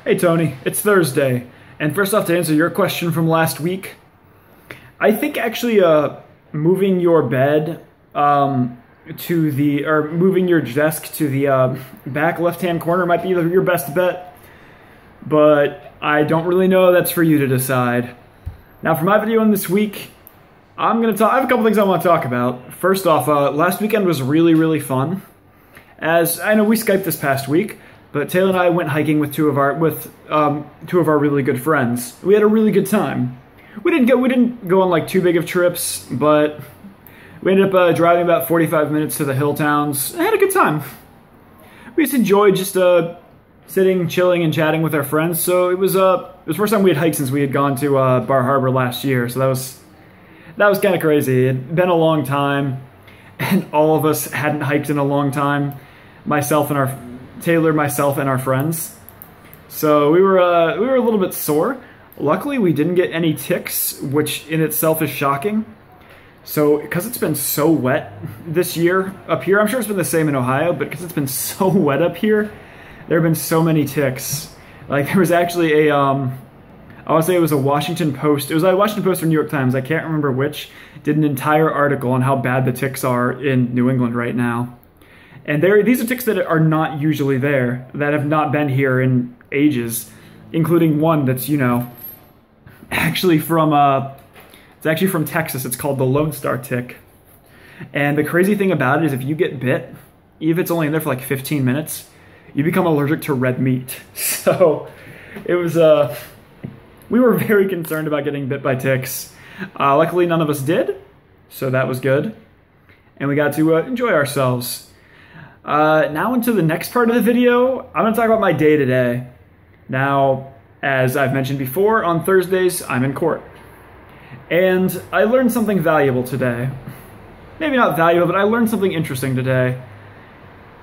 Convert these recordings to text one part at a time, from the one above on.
Hey Tony, it's Thursday, and first off, to answer your question from last week, I think actually moving your bed moving your desk to the back left-hand corner might be your best bet, but I don't really know. That's for you to decide. Now, for my video in this week, I have a couple things I want to talk about. First off, last weekend was really fun. As I know, we Skyped this past week. But Taylor and I went hiking with two of our really good friends. We had a really good time. We didn't go on like too big of trips, but we ended up driving about 45 minutes to the hill towns. I had a good time. We just enjoyed just sitting, chilling, and chatting with our friends. So it was the first time we had hiked since we had gone to Bar Harbor last year. So that was kind of crazy. It had been a long time, and all of us hadn't hiked in a long time. Taylor, myself, and our friends. So we were a little bit sore. Luckily, we didn't get any ticks, which in itself is shocking. So, because it's been so wet this year up here, I'm sure it's been the same in Ohio, but because it's been so wet up here, there have been so many ticks. Like, there was actually I want to say it was a Washington Post. It was a Washington Post or New York Times, I can't remember which, did an entire article on how bad the ticks are in New England right now. And these are ticks that are not usually there, that have not been here in ages, including one that's, actually from Texas. It's called the Lone Star tick. And the crazy thing about it is if you get bit, even if it's only in there for like 15 minutes, you become allergic to red meat. So it was, we were very concerned about getting bit by ticks. Luckily, none of us did, so that was good. And we got to enjoy ourselves. Now into the next part of the video, I'm going to talk about my day today. Now, as I've mentioned before, on Thursdays, I'm in court. And I learned something valuable today. Maybe not valuable, but I learned something interesting today.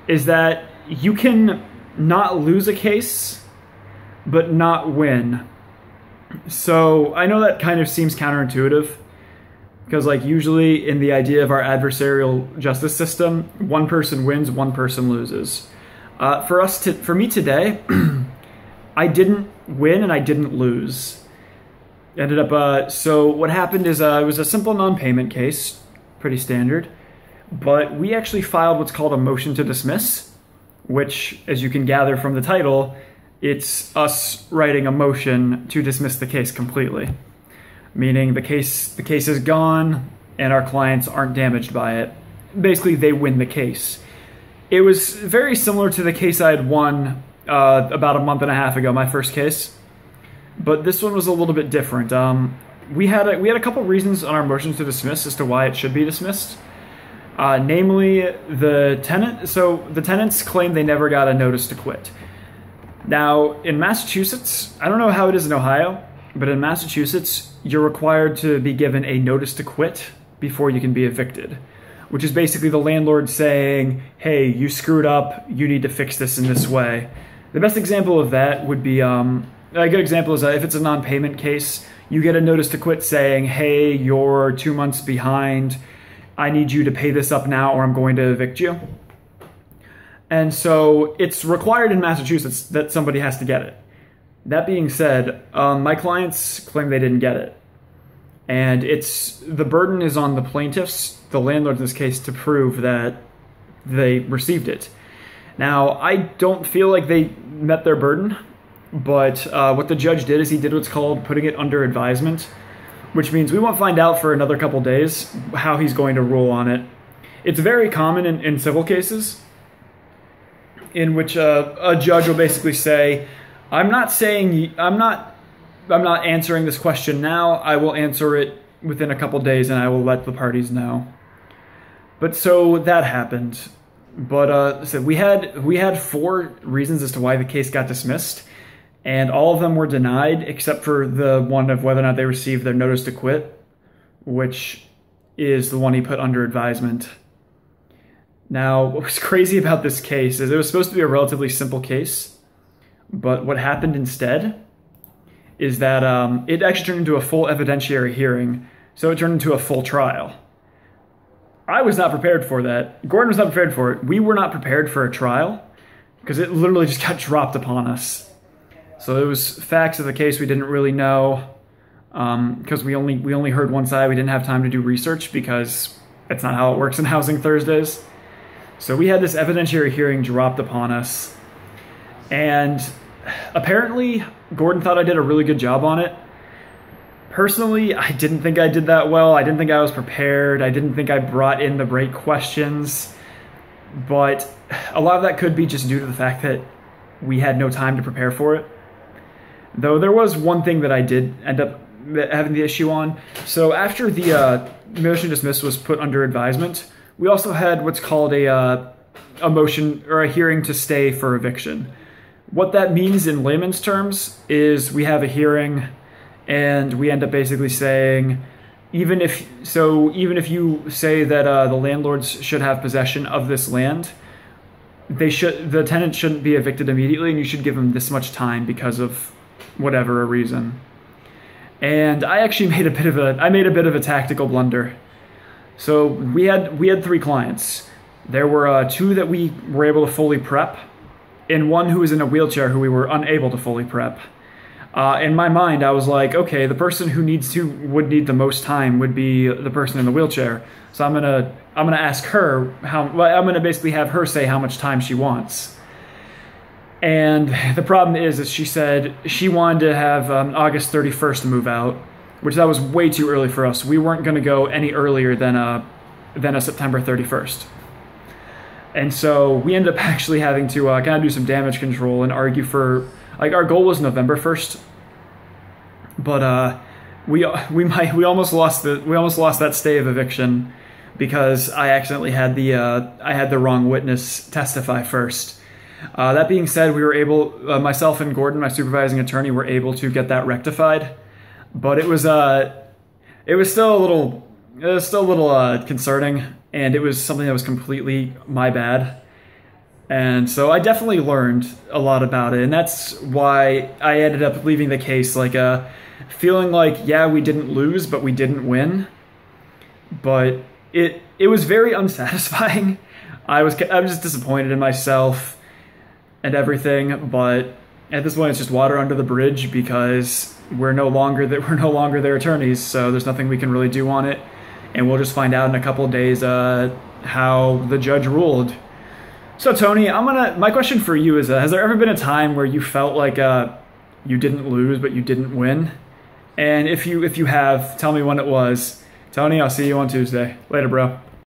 Is that you can not lose a case, but not win. So, I know that kind of seems counterintuitive. Because like usually in the idea of our adversarial justice system, one person wins, one person loses. For me today, I didn't win and I didn't lose. So what happened is it was a simple non-payment case, pretty standard. But we actually filed what's called a motion to dismiss, which, as you can gather from the title, it's us writing a motion to dismiss the case completely. Meaning the case is gone and our clients aren't damaged by it. Basically, they win the case. It was very similar to the case I had won about a month and a half ago, my first case. But this one was a little bit different. We had a couple reasons on our motions to dismiss as to why it should be dismissed. Namely, the tenant. So the tenants claim they never got a notice to quit. Now, in Massachusetts, I don't know how it is in Ohio, but in Massachusetts, you're required to be given a notice to quit before you can be evicted, which is basically the landlord saying, hey, you screwed up, you need to fix this in this way. The best example of that would be, a good example is if it's a non-payment case, you get a notice to quit saying, hey, you're 2 months behind, I need you to pay this up now or I'm going to evict you. And so it's required in Massachusetts that somebody has to get it. That being said, my clients claim they didn't get it. And the burden is on the plaintiffs, the landlords in this case, to prove that they received it. Now, I don't feel like they met their burden, but what the judge did is he did what's called putting it under advisement, which means we won't find out for another couple days how he's going to rule on it. It's very common in civil cases in which a judge will basically say, I'm not answering this question now. I will answer it within a couple days and I will let the parties know. But so that happened. But so we had 4 reasons as to why the case got dismissed, and all of them were denied except for the one of whether or not they received their notice to quit, which is the one he put under advisement. Now, what was crazy about this case is it was supposed to be a relatively simple case. But what happened instead is that it actually turned into a full evidentiary hearing, so it turned into a full trial. I was not prepared for that. Gordon was not prepared for it. We were not prepared for a trial because it literally just got dropped upon us. So it was facts of the case we didn't really know, because we only heard one side. We didn't have time to do research because that's not how it works in Housing Thursdays. So we had this evidentiary hearing dropped upon us, and apparently Gordon thought I did a really good job on it. Personally, I didn't think I did that well. I didn't think I was prepared. I didn't think I brought in the right questions. But a lot of that could be just due to the fact that we had no time to prepare for it. Though there was one thing that I did end up having the issue on. So after the motion to dismiss was put under advisement, we also had what's called a motion or a hearing to stay for eviction. What that means in layman's terms is we have a hearing and we end up basically saying, even if you say that the landlords should have possession of this land, the tenant shouldn't be evicted immediately, and you should give them this much time because of whatever a reason. And I actually made a bit of a tactical blunder. So we had 3 clients. There were 2 that we were able to fully prep, and 1 who was in a wheelchair who we were unable to fully prep. In my mind, I was like, okay, the person who would need the most time would be the person in the wheelchair. So I'm gonna ask her I'm gonna basically have her say how much time she wants. And the problem is she said she wanted to have August 31st to move out, which that was way too early for us. We weren't gonna go any earlier than a September 31st. And so we ended up actually having to kind of do some damage control and argue for, like, our goal was November 1st, but we almost lost that stay of eviction because I accidentally had the wrong witness testify first. That being said, we were able, myself and Gordon, my supervising attorney, were able to get that rectified, but it was still a little concerning, and it was something that was completely my bad. And so I definitely learned a lot about it, and that's why I ended up leaving the case feeling like, yeah, we didn't lose, but we didn't win. But it was very unsatisfying. I was just disappointed in myself and everything, but at this point it's just water under the bridge because we're no longer their attorneys, so there's nothing we can really do on it, and we'll just find out in a couple of days how the judge ruled. So Tony, my question for you is, has there ever been a time where you felt like you didn't lose but you didn't win? And if you have, tell me when it was. Tony, I'll see you on Tuesday. Later, bro.